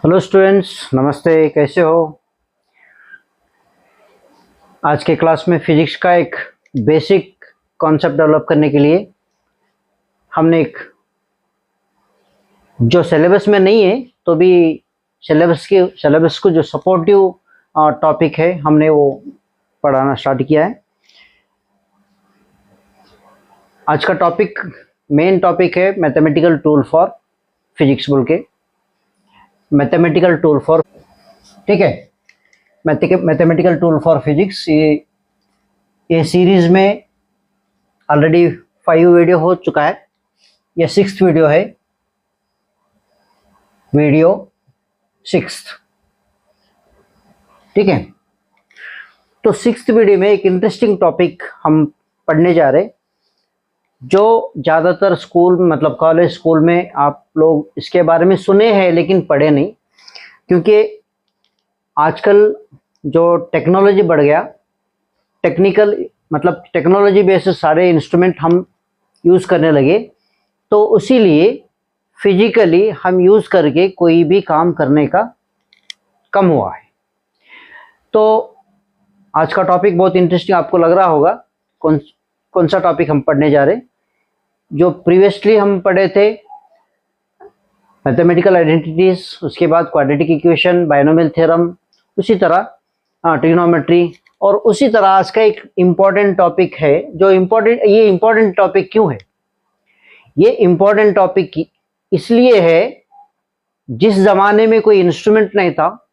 Hello students, नमस्ते। कैसे हो? आज के क्लास में फिजिक्स का एक बेसिक कॉन्सेप्ट डेवलप करने के लिए हमने एक जो सिलेबस में नहीं है तो भी सिलेबस को जो सपोर्टिव टॉपिक है हमने वो पढ़ाना स्टार्ट किया है। आज का टॉपिक मेन टॉपिक है मैथमेटिकल टूल फॉर फिजिक्स बोल के। मैथमेटिकल टूल फॉर, ठीक है, मैथमेटिकल टूल फॉर फिजिक्स। ये सीरीज में ऑलरेडी 5 वीडियो हो चुका है। ये 6th वीडियो है, वीडियो 6th, ठीक है। तो 6th वीडियो में एक इंटरेस्टिंग टॉपिक हम पढ़ने जा रहे हैं जो ज़्यादातर स्कूल मतलब कॉलेज स्कूल में आप लोग इसके बारे में सुने हैं लेकिन पढ़े नहीं, क्योंकि आजकल जो टेक्नोलॉजी बढ़ गया, टेक्नोलॉजी बेसिस सारे इंस्ट्रूमेंट हम यूज़ करने लगे, तो उसी लिए फिजिकली हम यूज़ करके कोई भी काम करने का कम हुआ है। तो आज का टॉपिक बहुत इंटरेस्टिंग आपको लग रहा होगा। कौन सा टॉपिक हम पढ़ने जा रहे हैं? जो प्रीवियसली हम पढ़े थे मैथमेटिकल आइडेंटिटीज, उसके बाद क्वाड्रेटिक इक्वेशन, बाइनोमियल थ्योरम, उसी तरह ट्रिग्नोमेट्री, और उसी तरह आज का एक इम्पॉर्टेंट टॉपिक है जो ये इम्पॉर्टेंट टॉपिक क्यों है? ये इम्पॉर्टेंट टॉपिक इसलिए है, जिस ज़माने में कोई इंस्ट्रूमेंट नहीं था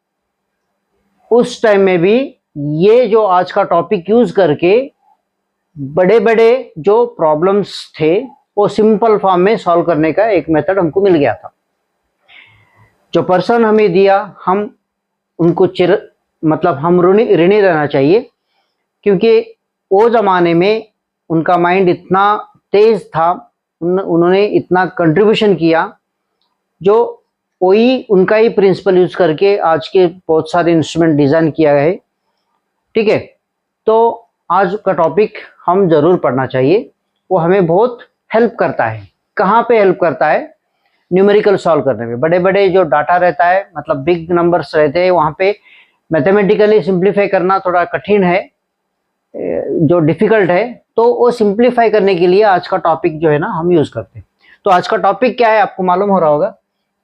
उस टाइम में भी ये जो आज का टॉपिक यूज़ करके बड़े बड़े जो प्रॉब्लम्स थे वो सिंपल फॉर्म में सॉल्व करने का एक मेथड हमको मिल गया था। जो पर्सन हमें दिया, हम उनको हम ऋणी रहना चाहिए, क्योंकि वो ज़माने में उनका माइंड इतना तेज था, उन्होंने इतना कंट्रीब्यूशन किया, जो वही उनका ही प्रिंसिपल यूज़ करके आज के बहुत सारे इंस्ट्रूमेंट डिज़ाइन किया है, ठीक है। तो आज का टॉपिक हम ज़रूर पढ़ना चाहिए, वो हमें बहुत हेल्प करता है। कहाँ पे हेल्प करता है? न्यूमेरिकल सॉल्व करने में। बड़े बड़े जो डाटा रहता है, मतलब बिग नंबर्स रहते हैं, वहाँ पे मैथमेटिकली सिंप्लीफाई करना थोड़ा कठिन है, जो डिफ़िकल्ट है, तो वो सिंप्लीफाई करने के लिए आज का टॉपिक जो है ना हम यूज़ करते हैं। तो आज का टॉपिक क्या है आपको मालूम हो रहा होगा।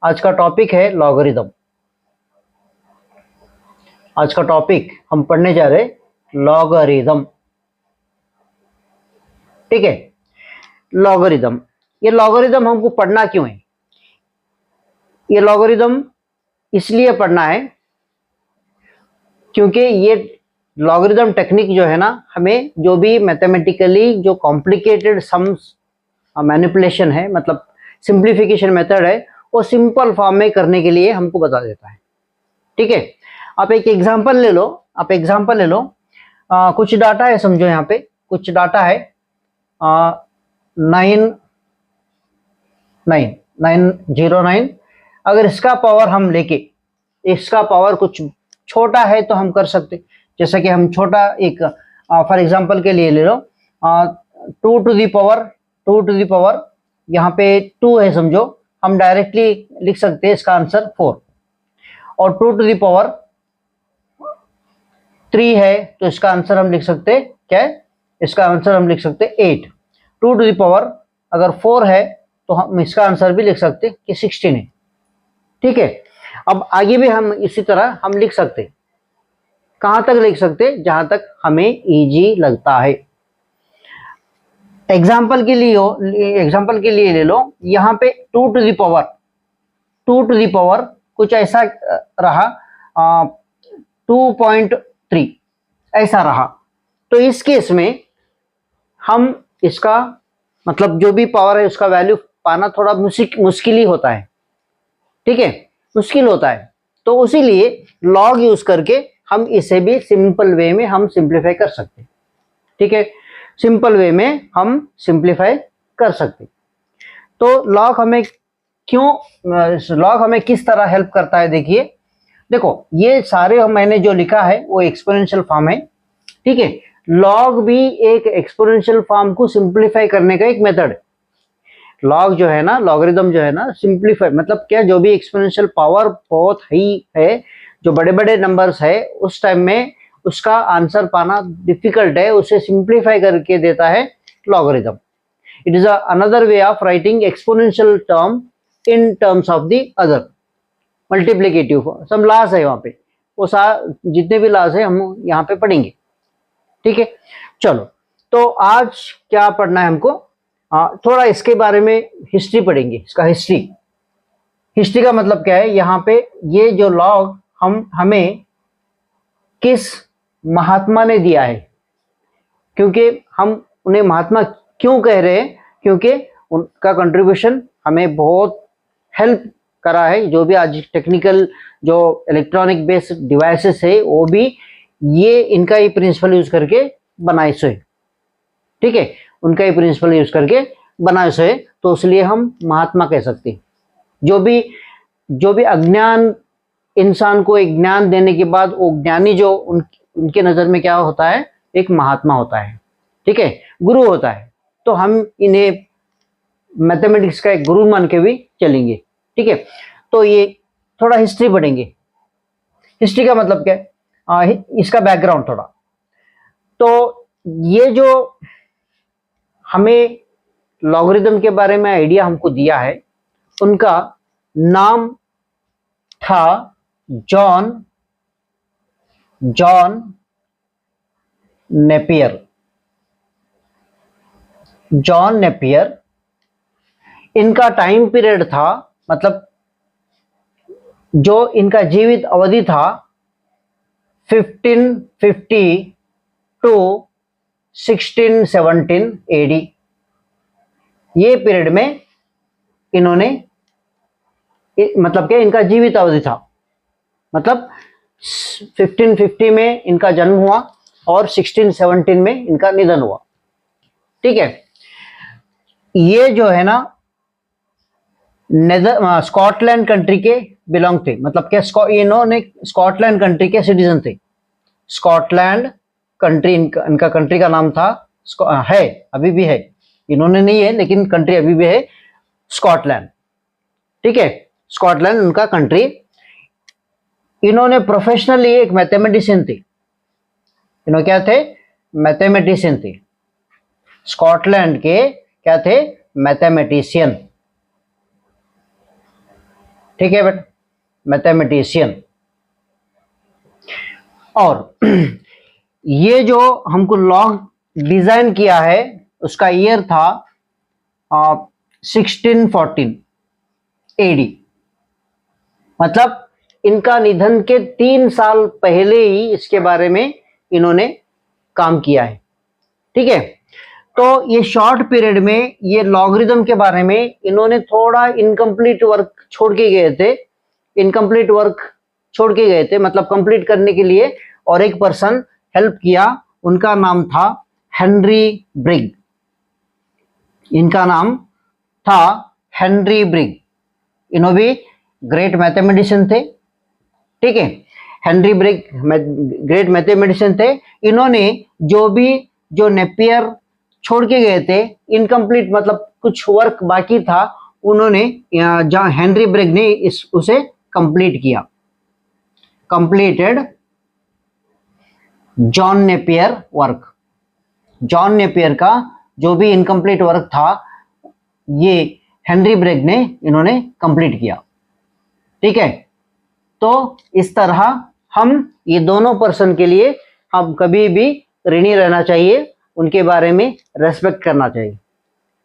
आज का टॉपिक है लॉगरिदम। आज का टॉपिक हम पढ़ने जा रहे हैं लॉगरिदम, ठीक है। लॉगरिदम, ये लॉगरिदम हमको पढ़ना क्यों है? ये लॉगरिदम इसलिए पढ़ना है क्योंकि ये लॉगरिदम टेक्निक जो है ना, हमें जो भी मैथमेटिकली जो कॉम्प्लिकेटेड सम्स मैनिपुलेशन है, मतलब सिंप्लीफिकेशन मेथड है, वो सिंपल फॉर्म में करने के लिए हमको बता देता है, ठीक है। आप एक एग्जांपल ले लो। कुछ डाटा है, समझो यहाँ पे कुछ डाटा है 90909। अगर इसका पावर हम लेके, इसका पावर कुछ छोटा है तो हम कर सकते, जैसा कि हम छोटा एक फॉर एग्जांपल के लिए ले लो 2 टू दी पावर यहाँ पे 2 है, समझो, हम डायरेक्टली लिख सकते हैं इसका आंसर 4। और 2 टू दी पावर 3 है तो इसका आंसर हम लिख सकते हैं क्या है? इसका आंसर हम लिख सकते 8। 2 टू दी पावर अगर 4 है तो हम इसका आंसर भी लिख सकते कि 16 है, ठीक है। अब आगे भी हम इसी तरह हम लिख सकते, कहाँ तक लिख सकते? जहाँ तक हमें इजी लगता है। एग्जाम्पल के लिए ले लो, यहाँ पे 2 टू दी पावर कुछ ऐसा रहा 2.3 ऐसा रहा, तो इस केस में हम इसका मतलब जो भी पावर है उसका वैल्यू पाना थोड़ा मुश्किल ही होता है, ठीक है, मुश्किल होता है। तो उसी लिए लॉग यूज करके हम इसे भी सिंपल वे में हम सिंप्लीफाई कर सकते, ठीक है। सिंपल वे में हम सिंप्लीफाई कर सकते। तो लॉग हमें किस तरह हेल्प करता है? देखो ये सारे मैंने जो लिखा है वो एक्सपोनेंशियल फॉर्म है, ठीक है। लॉग भी एक एक्सपोनेंशियल फॉर्म को सिंप्लीफाई करने का एक मेथड है, लॉग जो है ना, लॉगरिदम जो है ना, सिंप्लीफाई मतलब क्या, जो भी एक्सपोनेंशियल पावर बहुत हाई है, जो बड़े बड़े नंबर्स है, उस टाइम में उसका आंसर पाना डिफिकल्ट है, उसे सिंप्लीफाई करके देता है logarithm. It is another way of writing exponential term in terms of the other. Multiplicative सब लॉस है वहां पे, वो जितने भी लॉस है हम यहाँ पे पढ़ेंगे. ठीक है, चलो. तो आज क्या पढ़ना है हमको, थोड़ा इसके बारे में हिस्ट्री पढ़ेंगे, इसका हिस्ट्री. हिस्ट्री का मतलब क्या है, यहाँ पे ये जो लॉग हमें किस महात्मा ने दिया है, क्योंकि हम उन्हें महात्मा क्यों कह रहे हैं, क्योंकि उनका कंट्रीब्यूशन हमें बहुत हेल्प करा है. जो भी आज टेक्निकल जो इलेक्ट्रॉनिक बेस्ड डिवाइसेस है, वो भी ये इनका ही प्रिंसिपल यूज करके बनाए से. ठीक है, उनका ही प्रिंसिपल यूज करके बनाए से, तो इसलिए हम महात्मा कह सकते हैं. जो भी अज्ञान इंसान को एक ज्ञान देने के बाद वो ज्ञानी जो उनके नजर में क्या होता है, एक महात्मा होता है. ठीक है, गुरु होता है. तो हम इन्हें मैथमेटिक्स का एक गुरु मान के भी चलेंगे. ठीक है, तो ये थोड़ा हिस्ट्री पढ़ेंगे. हिस्ट्री का मतलब क्या है, इसका बैकग्राउंड थोड़ा. तो ये जो हमें लॉगरिदम के बारे में आइडिया हमको दिया है, उनका नाम था जॉन नेपियर. John Napier. इनका टाइम पीरियड था, मतलब जो इनका जीवित अवधि था 1550 टू 1617 एडी. ये पीरियड में इन्होंने, मतलब क्या, इनका जीवित अवधि था, मतलब 1550 में इनका जन्म हुआ और 1617 में इनका निधन हुआ. ठीक है, ये जो है ना स्कॉटलैंड कंट्री के बिलोंग थे, मतलब क्या, इन्होंने स्कॉटलैंड कंट्री के सिटीजन थे. स्कॉटलैंड कंट्री इनका कंट्री का नाम था, है अभी भी है, इन्होंने नहीं है लेकिन कंट्री अभी भी है स्कॉटलैंड. ठीक है, स्कॉटलैंड उनका कंट्री. इन्होंने प्रोफेशनली एक मैथमेटिशियन थे. इन्होंने क्या थे, मैथमेटिशियन थे. स्कॉटलैंड के क्या थे, मैथमेटिशियन. ठीक है बेटा, मैथमेटिशियन. और ये जो हमको लॉग डिजाइन किया है, उसका ईयर था 1614 एडी. मतलब इनका निधन के 3 साल पहले ही इसके बारे में इन्होंने काम किया है. ठीक है, तो ये शॉर्ट पीरियड में ये लॉगरिदम के बारे में इन्होंने थोड़ा इनकम्प्लीट वर्क छोड़ के गए थे. इनकम्प्लीट वर्क छोड़ के गए थे, मतलब कंप्लीट करने के लिए और एक पर्सन हेल्प किया. उनका नाम था हेनरी ब्रिग. इनका नाम था हेनरी ब्रिग. इन्हों भी ग्रेट मैथमेटिशियन थे. ठीक है, हेनरी ब्रिग ग्रेट मैथमेटिशियन थे. इन्होंने जो नेपियर छोड़ के गए थे, इनकम्प्लीट मतलब कुछ वर्क बाकी था, उन्होंने जहां हेनरी ब्रिग ने उसे कंप्लीट किया. Completed John Napier work. John Napier का जो भी इनकम्प्लीट वर्क था, ये हेनरी ब्रिग ने इन्होंने कंप्लीट किया. ठीक है, तो इस तरह हम ये दोनों पर्सन के लिए हम कभी भी ऋणी रहना चाहिए, उनके बारे में रेस्पेक्ट करना चाहिए,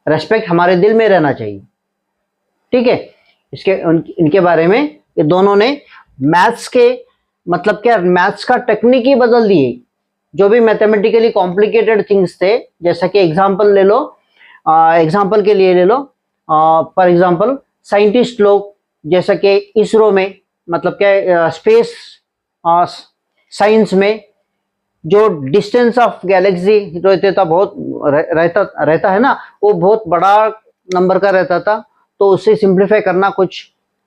रेस्पेक्ट हमारे दिल में रहना चाहिए. ठीक है, इनके बारे में ये दोनों ने मैथ्स के, मतलब क्या, मैथ्स का टेक्निक ही बदल दिए. जो भी मैथमेटिकली कॉम्प्लिकेटेड थिंग्स थे, जैसा कि एग्जांपल ले लो, एग्जांपल के लिए ले लो, फॉर एग्जांपल साइंटिस्ट लोग, जैसा कि इसरो में, मतलब क्या, स्पेस साइंस में जो डिस्टेंस ऑफ गैलेक्सी रहते था, बहुत रहता है ना, वो बहुत बड़ा नंबर का रहता था, तो उसे सिंप्लीफाई करना कुछ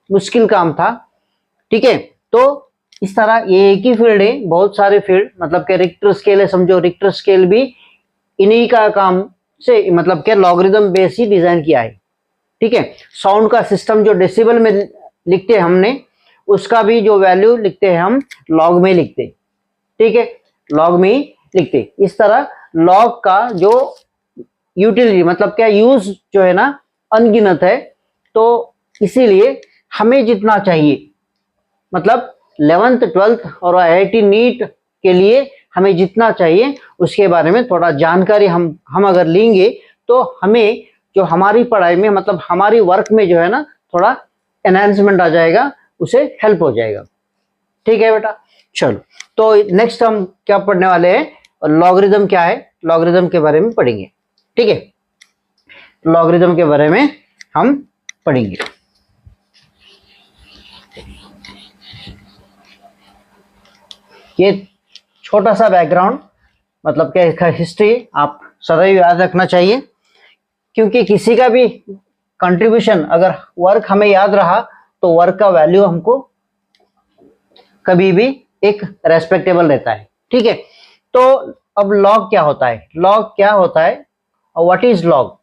मुश्किल काम था. ठीक है, तो इस तरह ये एक ही फील्ड है, बहुत सारे फील्ड, मतलब कि रिक्टर स्केल है, समझो रिक्टर स्केल भी इन्हीं का काम से, मतलब क्या, लॉगरिदम बेस ही डिजाइन किया है. ठीक है। साउंड का सिस्टम जो डेसिबल में लिखते हैं हमने, उसका भी जो वैल्यू लिखते हैं हम लॉग में लिखते, ठीक है, लॉग में ही लिखते। इस तरह लॉग का जो यूटिलिटी मतलब क्या यूज जो है ना अनगिनत है, तो इसीलिए हमें जितना चाहिए मतलब 11th 12th और IIT नीट के लिए हमें जितना चाहिए उसके बारे में थोड़ा जानकारी हम अगर लेंगे तो हमें जो हमारी पढ़ाई में मतलब हमारी वर्क में जो है ना थोड़ा एनहांसमेंट आ जाएगा, उसे हेल्प हो जाएगा। ठीक है बेटा, चलो तो नेक्स्ट हम क्या पढ़ने वाले हैं, लॉगरिदम क्या है, लॉगरिदम के बारे में पढ़ेंगे। ठीक है, लॉगरिदम के बारे में हम पढ़ेंगे। ये छोटा सा बैकग्राउंड मतलब क्या इसका हिस्ट्री आप सदैव याद रखना चाहिए, क्योंकि किसी का भी कंट्रीब्यूशन अगर वर्क हमें याद रहा तो वर्क का वैल्यू हमको कभी भी एक रेस्पेक्टेबल रहता है। ठीक है, तो अब लॉग क्या होता है, लॉग क्या होता है और व्हाट इज लॉग,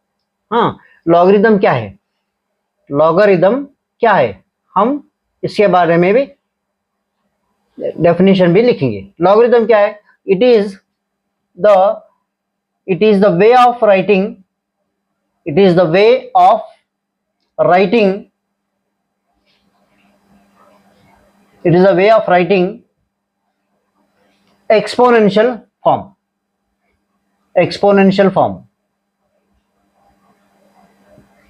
हाँ लॉगरिदम क्या है, लॉगरिदम क्या है, हम इसके बारे में भी डेफिनेशन भी लिखेंगे। लॉगरिदम क्या है, it is the way of writing, it is the way of writing, it is a way of writing exponential form, exponential form।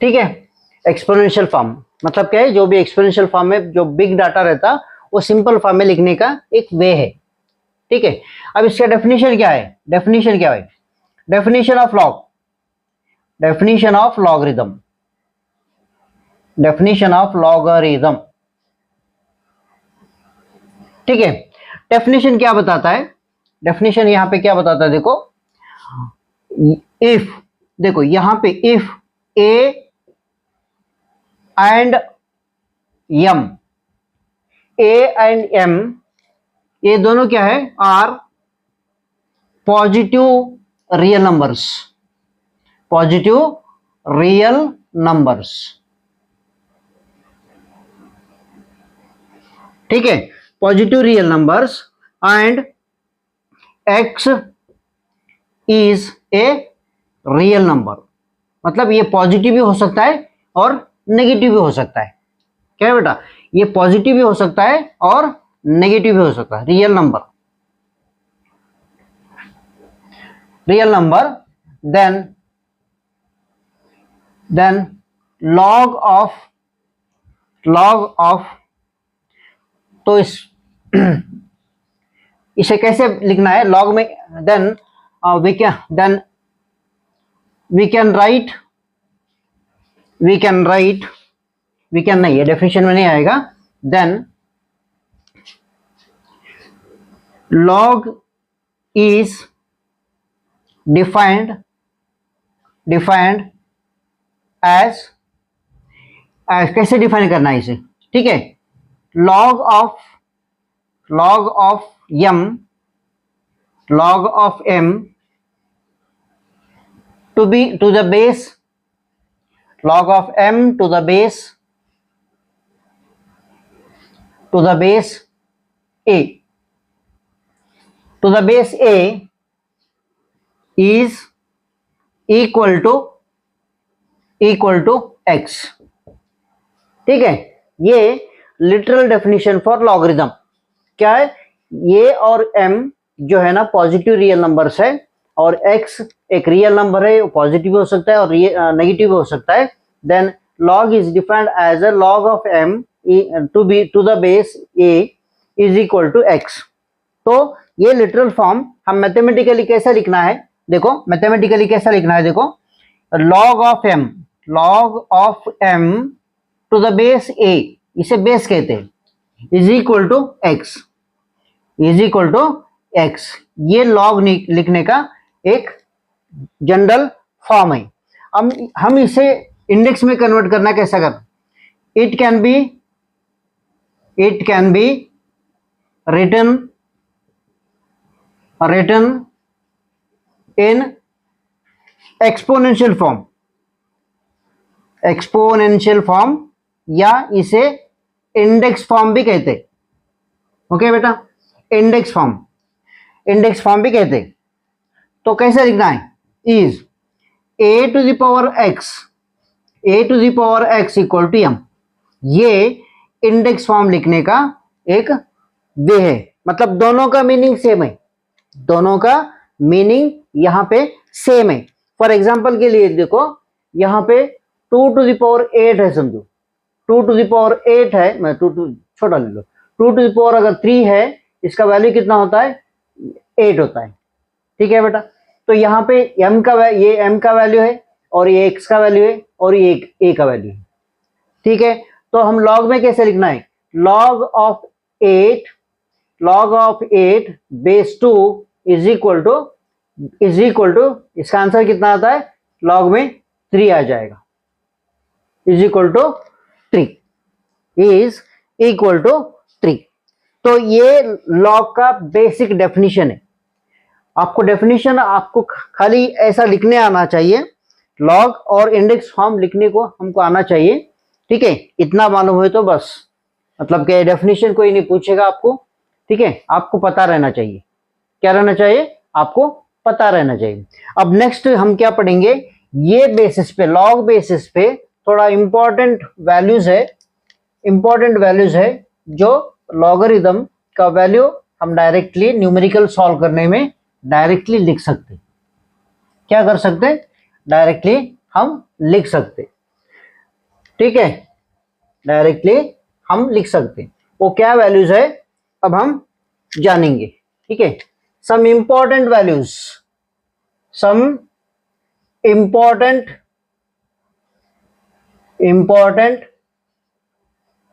ठीक है, एक्सपोनेंशियल फॉर्म मतलब क्या है, जो भी एक्सपोनेंशियल फॉर्म में जो बिग डाटा रहता वो सिंपल फॉर्म में लिखने का एक वे है। ठीक है, अब इसका डेफिनेशन क्या है, डेफिनेशन क्या है, definition of log, definition of logarithm, definition of logarithm। ठीक है, डेफिनेशन क्या बताता है, डेफिनेशन यहां पे क्या बताता है, देखो इफ, देखो यहां पे if a and m, a and m ये दोनों क्या है, are positive real numbers, positive real numbers. ठीक है, positive real numbers and x is a real number, मतलब ये पॉजिटिव भी हो सकता है और नेगेटिव भी हो सकता है। क्या है बेटा, ये पॉजिटिव भी हो सकता है और नेगेटिव भी हो सकता है, real number, real number. Then log of तो इसे कैसे लिखना है लॉग में, देन वी कैन राइट नहीं, ये डेफिनेशन में नहीं आएगा। Then log is defined as कैसे डिफाइन करना है इसे, ठीक है, log of m to the base, log of m to the base a, to the base a is equal to x। ठीक है, ये लिटरल डेफिनेशन फॉर लॉगरिदम क्या है, ये और m जो है ना पॉजिटिव रियल नंबर्स है और x एक रियल नंबर है, पॉजिटिव भी हो सकता है और नेगेटिव भी हो सकता है। Then log is defined as a log of m to the base a is equal to x। तो ये लिटरल फॉर्म हम मैथमेटिकली कैसे लिखना है, देखो मैथमेटिकली कैसा लिखना है, देखो log of m to the base a, इसे बेस कहते हैं, इज इक्वल टू x, ये लॉग लिखने का एक जनरल फॉर्म है। हम इसे इंडेक्स में कन्वर्ट करना कैसा कर, it can be written in exponential form, exponential form या इसे इंडेक्स फॉर्म भी कहते हैं। ओके बेटा, इंडेक्स फॉर्म भी कहते हैं। तो कैसे लिखना है, is a to the power x equal to m। ये इंडेक्स फॉर्म लिखने का एक वे है, मतलब दोनों का मीनिंग सेम है, दोनों का मीनिंग यहाँ पे सेम है। फॉर एग्जांपल के लिए देखो, यहाँ पे 2 टू द पावर 8 है, समझो 2 टू द पावर 8 है, मैं 2 छोटा ले लो, 2 टू द पावर अगर 3 है, इसका वैल्यू कितना होता है, 8 होता है। ठीक है बेटा, तो यहाँ पे ये m का वैल्यू है और ये x का वैल्यू है और ये a का वैल्यू है। ठीक है, तो हम लॉग में कैसे लिखना है, log of 8 base 2 is equal to इसका आंसर कितना आता है, लॉग में 3 आ जाएगा, is equal to 3, is equal to 3। तो ये लॉग का बेसिक डेफिनेशन है। आपको डेफिनेशन आपको खाली ऐसा लिखने आना चाहिए, लॉग और इंडेक्स फॉर्म लिखने को हमको आना चाहिए। ठीक है, इतना मालूम है तो बस, मतलब कि डेफिनेशन कोई नहीं पूछेगा आपको। ठीक है, आपको पता रहना चाहिए, क्या रहना चाहिए, आपको पता रहना चाहिए। अब नेक्स्ट हम क्या पढ़ेंगे, ये बेसिस पे, लॉग बेसिस पे थोड़ा इंपॉर्टेंट वैल्यूज है जो लॉगरिदम का वैल्यू हम डायरेक्टली न्यूमेरिकल सॉल्व करने में डायरेक्टली लिख सकते। क्या कर सकते, डायरेक्टली हम लिख सकते। ठीक है, डायरेक्टली हम लिख सकते। वो क्या वैल्यूज है अब हम जानेंगे। ठीक है, some important values, some important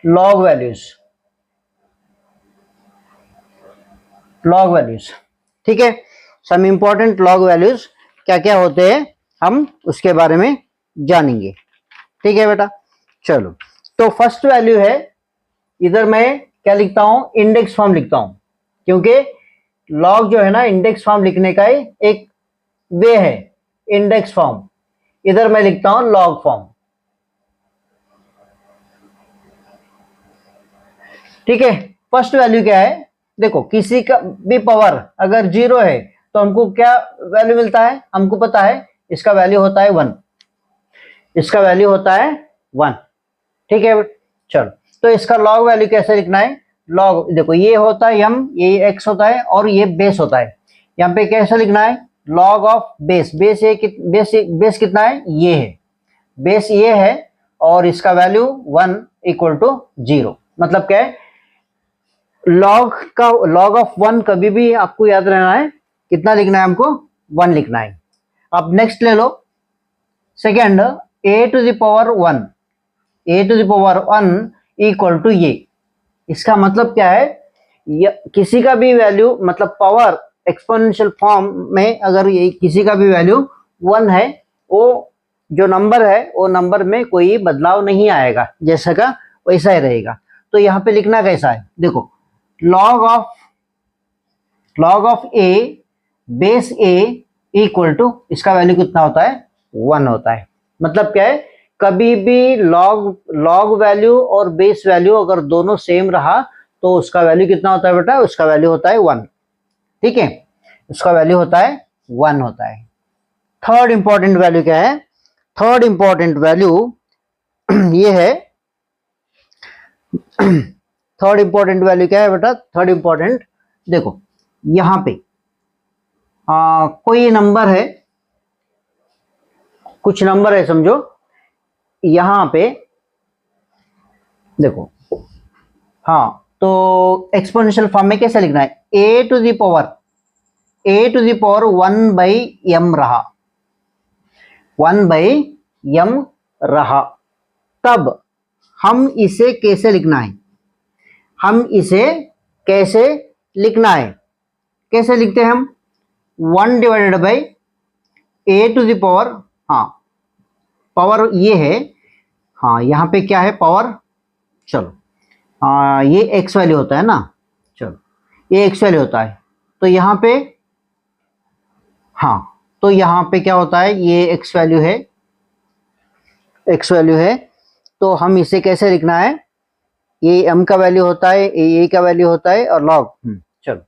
log values. ठीक है, सम इंपॉर्टेंट लॉग वैल्यूज क्या क्या होते हैं हम उसके बारे में जानेंगे। ठीक है बेटा, चलो। तो फर्स्ट वैल्यू है, इधर मैं क्या लिखता हूं, इंडेक्स फॉर्म लिखता हूं, क्योंकि लॉग जो है ना इंडेक्स फॉर्म लिखने का ही एक वे है, इंडेक्स फॉर्म। इधर मैं लिखता हूं लॉग फॉर्म। ठीक है, फर्स्ट वैल्यू क्या है, देखो किसी का भी पावर अगर 0 है तो हमको क्या वैल्यू मिलता है, हमको पता है इसका वैल्यू होता है 1, इसका वैल्यू होता है 1। ठीक है, चलो। तो इसका लॉग वैल्यू कैसे लिखना है, लॉग देखो ये होता है m, ये x होता है और ये बेस होता है। यहाँ पे कैसे लिखना है, लॉग ऑफ बेस, बेस कितना है, ये है, बेस ये है और इसका वैल्यू 1 इक्वल टू 0। मतलब क्या है, लॉग ऑफ 1 कभी भी आपको याद रहना है, कितना लिखना है हमको, 1 लिखना है। अब नेक्स्ट ले लो, second a to the power 1 equal to ये। इसका मतलब क्या है, किसी का भी वैल्यू, मतलब पावर एक्सपोनेंशियल फॉर्म में अगर ये किसी का भी वैल्यू 1 है, वो जो नंबर है वो नंबर में कोई बदलाव नहीं आएगा, जैसा का वैसा ही रहेगा। तो यहाँ पे लिखना कैसा है, देखो log of a base a equal to, इसका वैल्यू कितना होता है, 1 होता है। मतलब क्या है, कभी भी लॉग वैल्यू और बेस वैल्यू अगर दोनों सेम रहा तो उसका वैल्यू कितना होता है बेटा, उसका वैल्यू होता है 1। ठीक है, उसका वैल्यू होता है 1 होता है। थर्ड इंपॉर्टेंट वैल्यू क्या है, थर्ड इंपॉर्टेंट वैल्यू ये है, थर्ड इंपॉर्टेंट वैल्यू क्या है बेटा, थर्ड इंपॉर्टेंट देखो यहां पे कोई नंबर है, कुछ नंबर है समझो, यहां पे देखो, हाँ तो एक्सपोनेंशियल फॉर्म में कैसे लिखना है, a to the power 1/m रहा, 1/m रहा, तब हम इसे कैसे लिखना है, कैसे लिखते हैं हम, 1 divided by a to the power, हाँ पावर ये है, हाँ यहाँ पे क्या है पावर, चलो ये x वैल्यू होता है ना, चलो ये x वैल्यू होता है, तो यहाँ पे, हाँ तो यहाँ पे क्या होता है, ये x वैल्यू है एक्स वैल्यू है, तो हम इसे कैसे लिखना है, ये m का वैल्यू होता है, ये a का वैल्यू होता है और लॉग चलो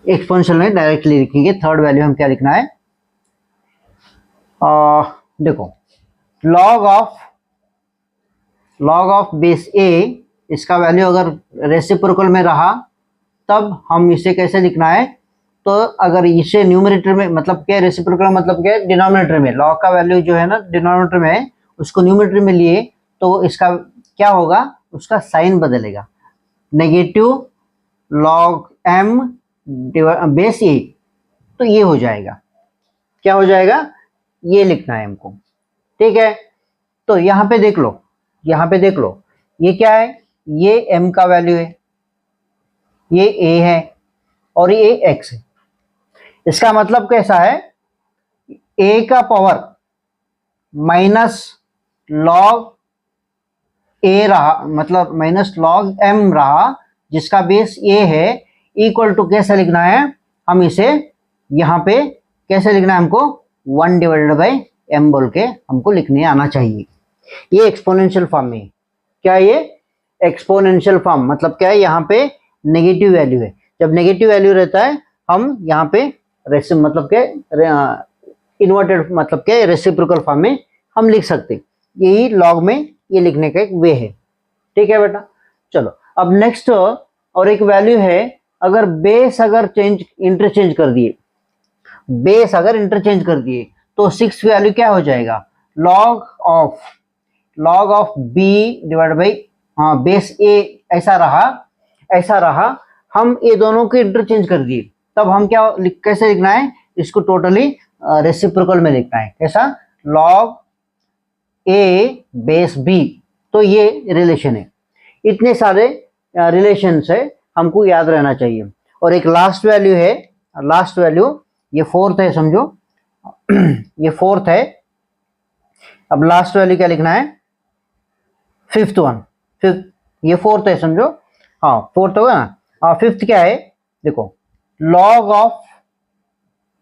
एक्सपोनेंशियल में डायरेक्टली लिखेंगे। थर्ड वैल्यू हम क्या लिखना है, देखो लॉग ऑफ बेस a, इसका वैल्यू अगर रेसिप्रोकल में रहा तब हम इसे कैसे लिखना है, तो अगर इसे न्यूमरेटर में, मतलब क्या रेसिप्रोकल मतलब क्या है, डिनोमिनेटर में लॉग का वैल्यू जो है ना डिनोमिनेटर में है, उसको न्यूमरेटर में लिए तो इसका क्या होगा, उसका साइन बदलेगा, negative log m base a, तो ये हो जाएगा, क्या हो जाएगा, ये लिखना है हमको। ठीक है, तो यहाँ पे देख लो, यहाँ पे देख लो, ये क्या है, ये m का वैल्यू है, ये a है और ये x है। इसका मतलब कैसा है, a का पावर माइनस लॉग a रहा, मतलब माइनस लॉग m रहा, जिसका बेस a है, इक्वल टू कैसे लिखना है, हम इसे यहाँ पे कैसे लिखना है, हमको 1 डिवाइडेड बाई m बोल के हमको लिखने आना चाहिए। ये एक्सपोनेंशियल फॉर्म में, क्या ये एक्सपोनेंशियल फॉर्म मतलब क्या है, यहाँ पे नेगेटिव वैल्यू है, जब नेगेटिव वैल्यू रहता है हम यहाँ पे मतलब क्या इन्वर्टेड मतलब क्या रेसिप्रोकल फॉर्म में हम लिख सकते हैं, यही लॉग में ये लिखने का एक वे है। ठीक है बेटा, चलो अब नेक्स्ट और एक वैल्यू है, अगर बेस अगर इंटरचेंज कर दिए, बेस अगर इंटरचेंज कर दिए तो 6 वैल्यू क्या हो जाएगा, log of B divide by base A, ऐसा रहा, हम ये दोनों को इंटरचेंज कर दिए, तब हम क्या कैसे लिखना है, इसको टोटली रेसिप्रोकल में लिखना है, कैसा, लॉग ए बेस बी, तो ये रिलेशन है। इतने सारे रिलेशन है, हमको याद रहना चाहिए। और एक लास्ट वैल्यू है, लास्ट वैल्यू ये फोर्थ है, समझो ये फोर्थ है, अब लास्ट वैल्यू क्या लिखना है, फिफ्थ वन, फिफ्थ, ये फोर्थ है समझो, हाँ फोर्थ होगा ना, हाँ फिफ्थ क्या है, देखो लॉग ऑफ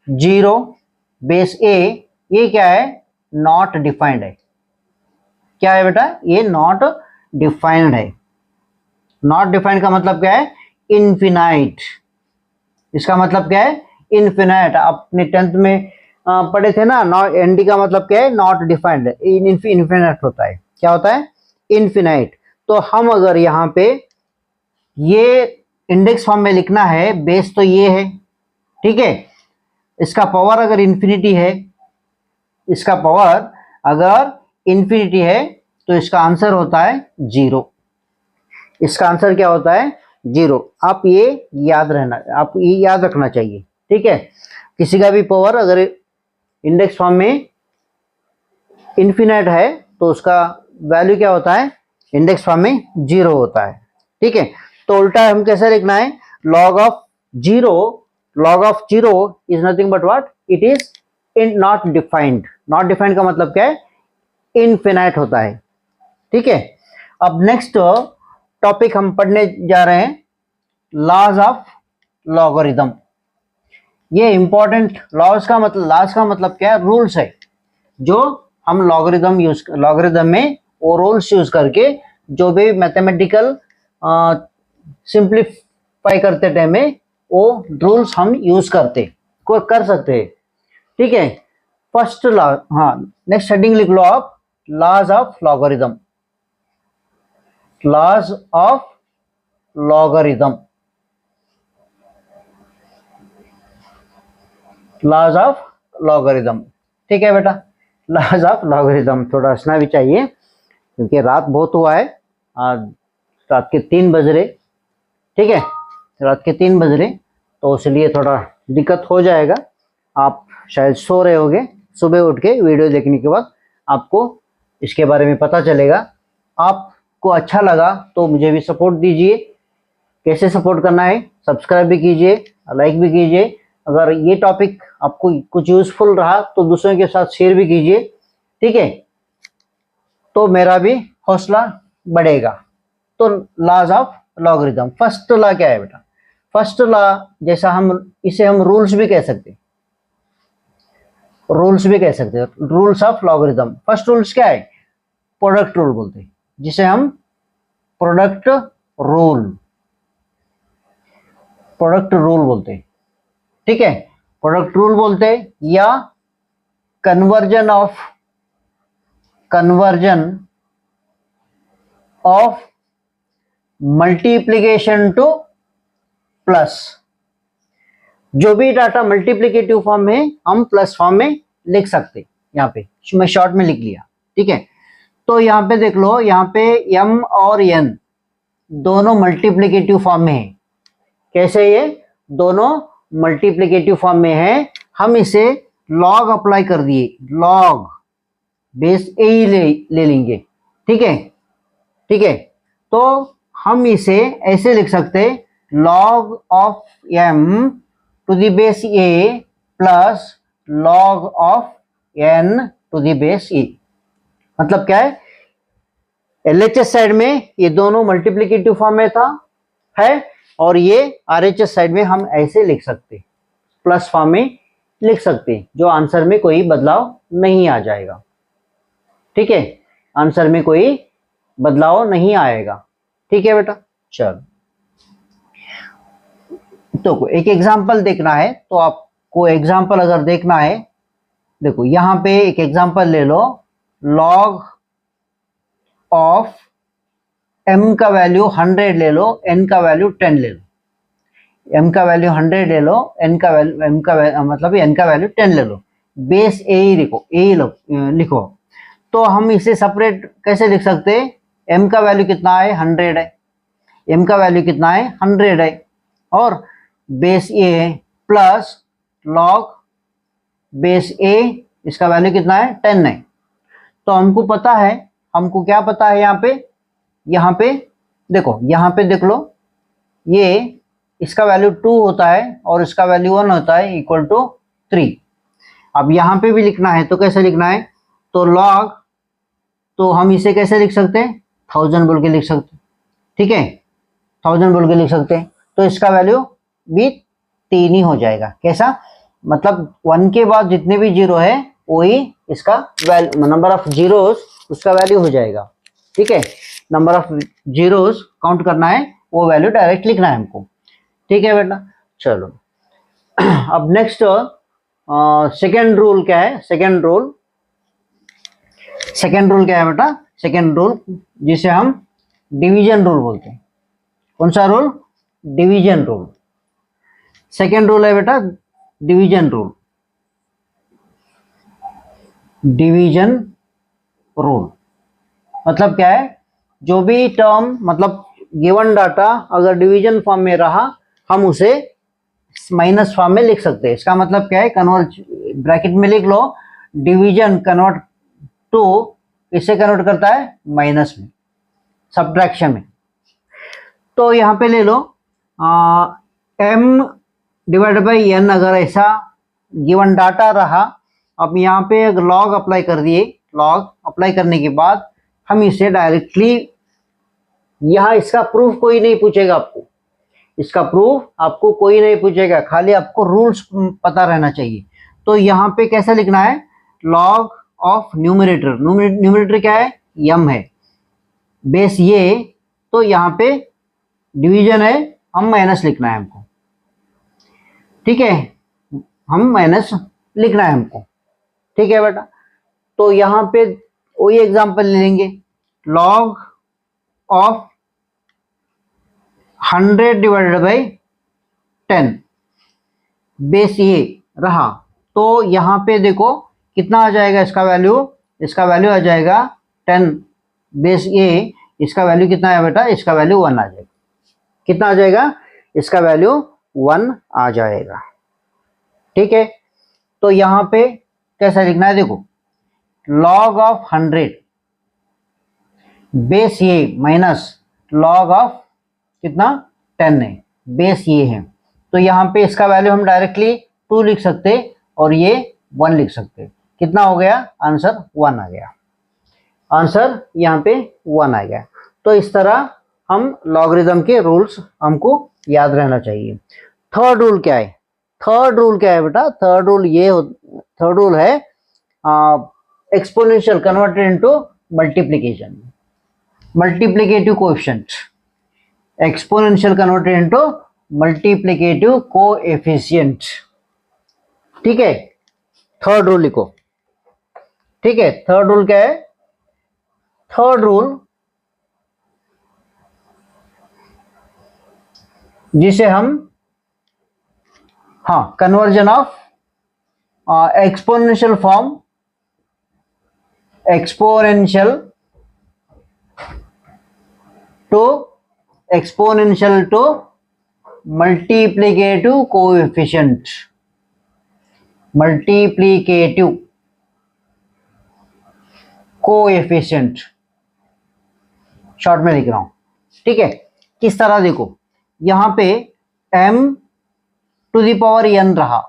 0 बेस ए, ये क्या है, नॉट डिफाइंड है, क्या है बेटा, ये नॉट डिफाइंड है। नॉट डिफाइंड का मतलब क्या है, इनफिनाइट, इसका मतलब क्या है, इनफिनाइट, अपने 10th में पढ़े थे ना, नॉट, एनडी का मतलब क्या है, नॉट डिफाइंड, इनफिनाइट होता है, क्या होता है, इनफिनाइट। तो हम अगर यहाँ पे ये इंडेक्स फॉर्म में लिखना है, बेस तो ये है, ठीक है, इसका पावर अगर इन्फिनिटी है, इसका पावर अगर इन्फिनिटी है, तो इसका आंसर होता है 0, इसका आंसर क्या होता है, 0। आप ये याद रखना चाहिए। ठीक है, किसी का भी पावर अगर इंडेक्स फॉर्म में इन्फिनाइट है तो उसका वैल्यू क्या होता है, इंडेक्स फॉर्म में 0 होता है। ठीक है, तो उल्टा हम कैसे लिखना है, log of 0 is nothing but what, it is not defined. Not defined का मतलब क्या है, इनफिनाइट होता है। ठीक है, अब नेक्स्ट टॉपिक हम पढ़ने जा रहे हैं, लॉज ऑफ लॉगरिथम। ये इंपॉर्टेंट लॉज का मतलब क्या है, रूल्स है जो हम लॉगरिथम में वो रूल्स यूज करके जो भी मैथमेटिकल सिंप्लीफाई करते टाइम में वो रूल्स हम यूज कर सकते हैं। ठीक है, फर्स्ट लॉ, हाँ नेक्स्ट हेडिंग लिख लो आप, laws of logarithm, laws of logarithm, laws of logarithm. ठीक है बेटा, लॉज ऑफ लॉगरिथम, थोड़ा हंसना भी चाहिए क्योंकि रात बहुत हुआ है, आज रात के 3 बज रहे। ठीक है, रात के 3 बज रहे, तो इसलिए थोड़ा दिक्कत हो जाएगा, आप शायद सो रहे होगे, सुबह उठ के वीडियो देखने के बाद आपको इसके बारे में पता चलेगा। आपको अच्छा लगा तो मुझे भी सपोर्ट दीजिए, कैसे सपोर्ट करना है, सब्सक्राइब भी कीजिए, लाइक भी कीजिए। अगर ये टॉपिक आपको कुछ यूजफुल रहा तो दूसरों के साथ शेयर भी कीजिए। ठीक है, तो मेरा भी हौसला बढ़ेगा। तो laws of logarithm, first law क्या है बेटा, फर्स्ट लॉ जैसा हम इसे रूल्स भी कह सकते हैं। रूल्स भी कह सकते हैं, rules of logarithm. First rules क्या है? प्रोडक्ट रूल बोलते हैं, जिसे हम प्रोडक्ट रूल बोलते हैं। ठीक है, प्रोडक्ट रूल बोलते हैं, या conversion of multiplication two plus. जो भी डाटा मल्टीप्लिकेटिव फॉर्म में हम प्लस फॉर्म में लिख सकते। यहाँ पे मैं शॉर्ट में लिख लिया। ठीक है, तो यहाँ पे देख लो, यहाँ पे m और n दोनों मल्टीप्लिकेटिव फॉर्म में है। कैसे? ये दोनों मल्टीप्लिकेटिव फॉर्म में है। हम इसे लॉग अप्लाई कर दिए, लॉग बेस ए ही ले लेंगे। ठीक है, ठीक है, तो हम इसे ऐसे लिख सकते, log of m to the base a plus log of n to the base e। मतलब क्या है? LHS साइड में ये दोनों मल्टीप्लिकेटिव फॉर्म में है, और ये RHS साइड में हम ऐसे लिख सकते, प्लस फॉर्म में लिख सकते, जो आंसर में कोई बदलाव नहीं आ जाएगा। ठीक है, आंसर में कोई बदलाव नहीं आएगा। ठीक है बेटा, चलो तो एक एग्जांपल देखना है, तो आपको एग्जांपल अगर देखना है, देखो यहाँ पे एक एग्जांपल ले लो, लॉग ऑफ m का वैल्यू 100 ले लो, n का वैल्यू 10 ले लो। m का वैल्यू 100 ले लो, n का वैल्यू 10 ले लो। बेस a ही लिखो। तो हम इसे सेपरेट कैसे लिख सकते? m का वैल्यू कितना है? 100 है। m का वैल्यू कितना है? 100 है, और base a plus log base a, इसका वैल्यू कितना है? 10 है। तो हमको पता है, हमको क्या पता है? यहाँ पे देखो, यहाँ पे देख लो, ये इसका वैल्यू 2 होता है और इसका वैल्यू 1 होता है, इक्वल टू 3। अब यहाँ पे भी लिखना है, तो कैसे लिखना है? तो लॉग, तो हम इसे कैसे लिख सकते हैं? 1000 बोल के लिख सकते। ठीक है, 1000 बोल के लिख सकते हैं, तो इसका वैल्यू भी 3 ही हो जाएगा। कैसा? मतलब 1 के बाद जितने भी जीरो है वही इसका नंबर ऑफ जीरोस, उसका वैल्यू हो जाएगा। ठीक है, नंबर ऑफ जीरोस काउंट करना है, वो वैल्यू डायरेक्ट लिखना है हमको। ठीक है बेटा, चलो अब नेक्स्ट सेकेंड रूल क्या है? सेकेंड रूल क्या है बेटा? सेकेंड रूल, जिसे हम डिवीजन रूल बोलते हैं। कौन सा rule? Division rule. Second rule है बेटा डिवीजन रूल। डिवीजन रूल मतलब क्या है? जो भी टर्म, मतलब गिवन डाटा अगर डिवीजन फॉर्म में रहा, हम उसे माइनस फॉर्म में लिख सकते हैं। इसका मतलब क्या है? कन्वर्ट, ब्रैकेट में लिख लो, डिवीजन कन्वर्ट टू, इससे कन्वर्ट करता है माइनस में, सब्ट्रैक्शन में। तो यहाँ पे ले लो m डिवाइडेड बाई n, अगर ऐसा गिवन डाटा रहा। अब यहाँ पे अगर लॉग अप्लाई कर दिए, लॉग अप्लाई करने के बाद हम इसे डायरेक्टली, यहाँ इसका प्रूफ कोई नहीं पूछेगा आपको, इसका प्रूफ आपको कोई नहीं पूछेगा, खाली आपको रूल्स पता रहना चाहिए। तो यहाँ पे कैसा लिखना है? लॉग ऑफ न्यूमरेटर, न्यूमरेटर क्या है? m है, बेस ये, तो यहाँ पे डिवीजन है, हम माइनस लिखना है हमको। ठीक है, हम माइनस लिखना है हमको। ठीक है बेटा, तो यहाँ पे वही एग्जांपल ले लेंगे, log of 100 divided by 10, base ये रहा। तो यहाँ पे देखो कितना आ जाएगा इसका वैल्यू? इसका वैल्यू आ जाएगा 10, बेस ये, इसका वैल्यू कितना है बेटा? इसका वैल्यू 1 आ जाएगा। कितना आ जाएगा? इसका वैल्यू 1 आ जाएगा। ठीक है, तो यहाँ पे कैसा लिखना है? देखो, लॉग ऑफ 100 बेस ये माइनस लॉग ऑफ कितना? 10 है, बेस ये है। तो यहाँ पे इसका वैल्यू हम डायरेक्टली 2 लिख सकते और ये 1 लिख सकते। कितना हो गया? आंसर 1 आ गया। आंसर यहाँ पे 1 आ गया। तो इस तरह हम लॉगरिथम के रूल्स हमको याद रहना चाहिए। थर्ड रूल क्या है? थर्ड रूल क्या है बेटा? थर्ड रूल ये थर्ड रूल है exponential converted into multiplication, multiplicative coefficient, exponential converted into multiplicative coefficient. ठीक है, थर्ड रूल लिखो। ठीक है, थर्ड रूल क्या है? थर्ड रूल जिसे हम conversion of exponential form, exponential to multiplicative coefficient, multiplicative coefficient short में लिख रहा हूं। ठीक है, किस तरह देखो, यहां पे m to the power n रहा,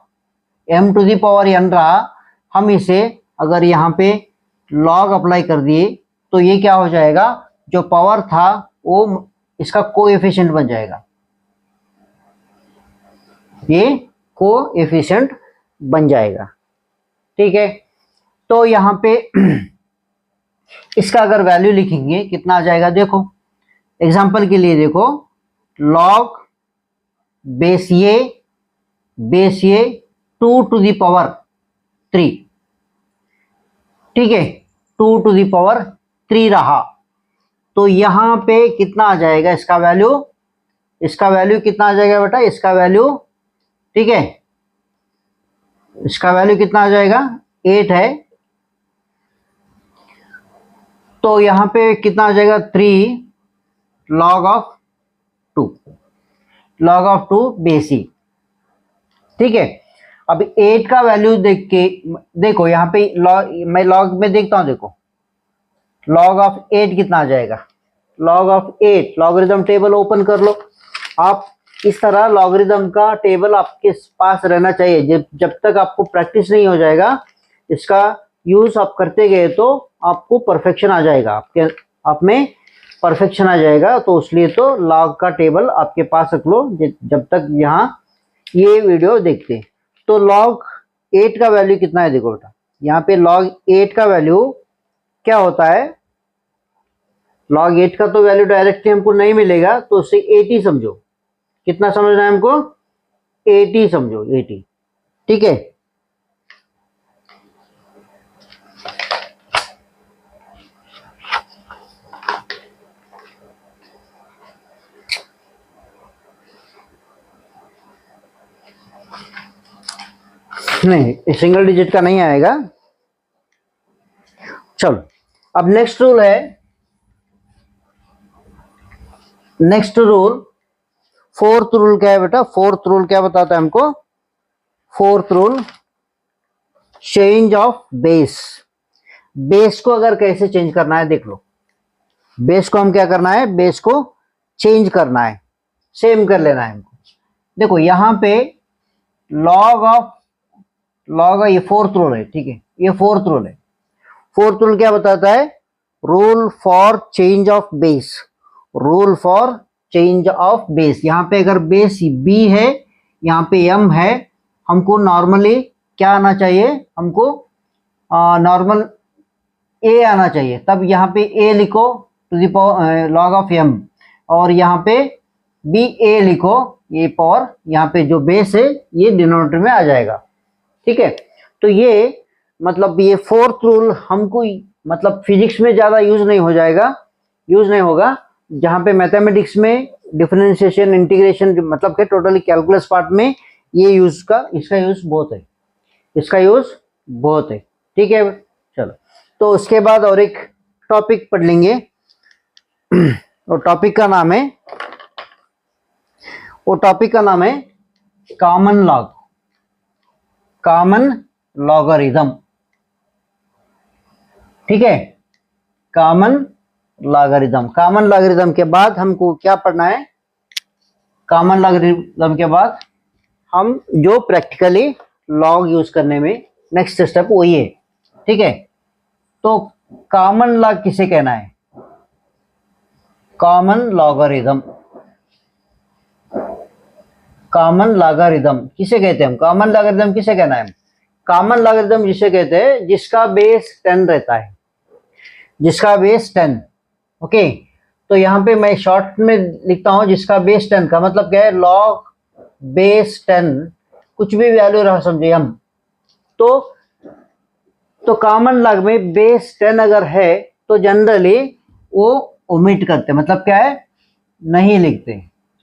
m to the power n रहा, हम इसे अगर यहां पे log अप्लाई कर दिए तो ये क्या हो जाएगा, जो पावर था वो इसका कोएफिशिएंट बन जाएगा, ये कोएफिशिएंट बन जाएगा। ठीक है, तो यहां पे इसका अगर वैल्यू लिखेंगे कितना आ जाएगा, देखो एग्जांपल के लिए देखो, log बेस ये 2 टू दी पावर 3, ठीक है, 2 टू दी पावर 3 रहा, तो यहां पे कितना आ जाएगा इसका वैल्यू, इसका वैल्यू कितना आ जाएगा बेटा, इसका वैल्यू, ठीक है, इसका वैल्यू कितना आ जाएगा, 8 है, तो यहां पे कितना आ जाएगा, 3 log of 2, log of 2 base E. ठीक है, अब 8 का वैल्यू देख के देखो यहाँ पे मैं log में देखता हूं, देखो log ऑफ 8 कितना आ जाएगा, log of 8, logarithm table open कर लो आप। इस तरह लॉगरिथम का टेबल आपके पास रहना चाहिए, जब तक आपको प्रैक्टिस नहीं हो जाएगा, इसका यूज आप करते गए तो आपको परफेक्शन आ जाएगा, आप में परफेक्शन आ जाएगा। तो इसलिए तो लॉग का टेबल आपके पास रख लो जब तक यहाँ ये वीडियो देखते। तो log 8 का वैल्यू कितना है, देखो बेटा यहाँ पे log 8 का वैल्यू क्या होता है, log 8 का तो वैल्यू डायरेक्टली हमको नहीं मिलेगा, तो उसे 80 समझो, कितना समझना है हमको, 80 समझो, 80। ठीक है, नहीं सिंगल डिजिट का नहीं आएगा। चलो अब नेक्स्ट रूल है, नेक्स्ट रूल फोर्थ रूल क्या है बेटा, फोर्थ रूल क्या बताता है हमको, fourth rule change of base. Base को अगर कैसे चेंज करना है देख लो, बेस को हम क्या करना है, बेस को चेंज करना है, सेम कर लेना है हमको। देखो यहां पे लॉग ये फोर्थ रूल है, ठीक है, ये फोर्थ रूल है। फोर्थ रूल क्या बताता है, rule for change of base, rule for change of base. यहाँ पे अगर बेस b है, यहाँ पे m है, हमको नॉर्मली क्या आना चाहिए, हमको नॉर्मल a आना चाहिए, तब यहाँ पे a लिखो to the power log of m, और यहाँ पे b a लिखो, ये पावर यहाँ पे जो बेस है ये डिनोमिनेटर में आ जाएगा। ठीक है, तो ये मतलब ये फोर्थ रूल हमको मतलब फिजिक्स में ज्यादा यूज नहीं हो जाएगा, यूज नहीं होगा, जहां पे मैथमेटिक्स में डिफरेंशिएशन इंटीग्रेशन मतलब के टोटली कैलकुलस पार्ट में ये यूज का इसका यूज बहुत है, इसका यूज बहुत है। ठीक है, चलो तो उसके बाद और एक टॉपिक पढ़ लेंगे, और टॉपिक का नाम है, वो टॉपिक का नाम है कॉमन लॉग, कॉमन लॉगरिथम। ठीक है, कॉमन लॉगरिथम। कॉमन लॉगरिथम के बाद हमको क्या पढ़ना है, कॉमन लॉगरिथम के बाद हम जो प्रैक्टिकली लॉग यूज करने में नेक्स्ट स्टेप वही है। ठीक है, तो कॉमन लॉग किसे कहना है, कॉमन लॉगरिथम, कॉमन लॉगरिथम किसे कहते हैं हम, कॉमन लॉगरिथम किसे कहना है, कॉमन लॉगरिथम जिसे कहते हैं जिसका बेस 10 रहता है, जिसका बेस 10। ओके, तो यहाँ पे मैं शॉर्ट में लिखता हूँ जिसका बेस 10 का मतलब क्या है, लॉग बेस 10 कुछ भी वैल्यू रहा समझिए हम, तो कॉमन लॉग में बेस 10 अगर है तो जनरली वो ओमिट करते, मतलब क्या है, नहीं लिखते,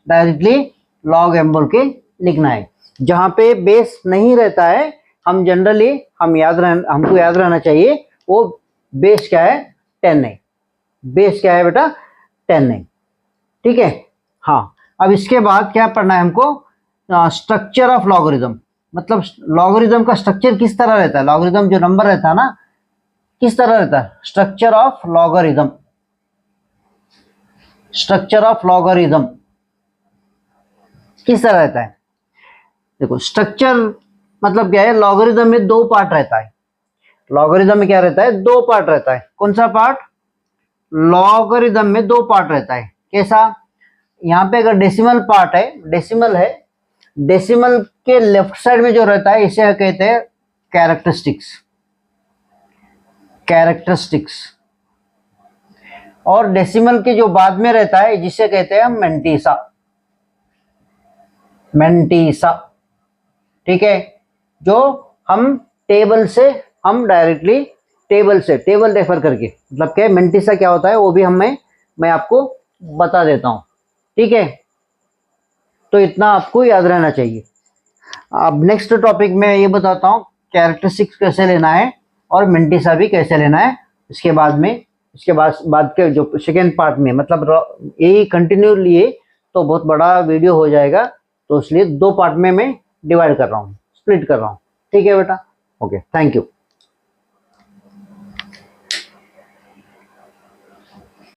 डायरेक्टली लॉग एम बोल के लिखना है। जहाँ पे बेस नहीं रहता है हम जनरली हमको याद रहना चाहिए वो बेस क्या है, 10 है। बेस क्या है बेटा, 10 है। ठीक है। हाँ, अब इसके बाद क्या पढ़ना है हमको, स्ट्रक्चर ऑफ लॉगरिथम, मतलब लॉगरिथम का स्ट्रक्चर किस तरह रहता है, लॉगरिथम जो नंबर रहता है ना किस तरह रहता है, structure of logarithm, structure of logarithm किस तरह रहता है। देखो स्ट्रक्चर मतलब क्या है, लॉगरिथम में दो पार्ट रहता है, लॉगरिथम में क्या रहता है, दो पार्ट रहता है। कौन सा पार्ट, लॉगरिथम में दो पार्ट रहता है। कैसा, यहाँ पे अगर डेसिमल पार्ट है, डेसिमल है, डेसिमल के लेफ्ट साइड में जो रहता है इसे कहते हैं कैरेक्टरिस्टिक्स, कैरेक्टरिस्टिक्स। और डेसिमल के जो बाद में रहता है जिसे कहते हैं मेंटिसा, मेंटिसा। ठीक है, जो हम टेबल से, हम डायरेक्टली टेबल से, टेबल रेफर करके, मतलब क्या मेंटिसा क्या होता है वो भी मैं आपको बता देता हूं। ठीक है, तो इतना आपको याद रहना चाहिए। अब नेक्स्ट टॉपिक में ये बताता हूँ कैरेक्टरिस्टिक्स कैसे लेना है और मेंटिसा भी कैसे लेना है। इसके बाद में, इसके बाद के जो सेकेंड पार्ट में, मतलब यही कंटिन्यू लिए तो बहुत बड़ा वीडियो हो जाएगा, तो इसलिए दो पार्ट में मैं डिवाइड कर रहा हूँ, स्प्लिट कर रहा हूँ। ठीक है बेटा, ओके, थैंक यू।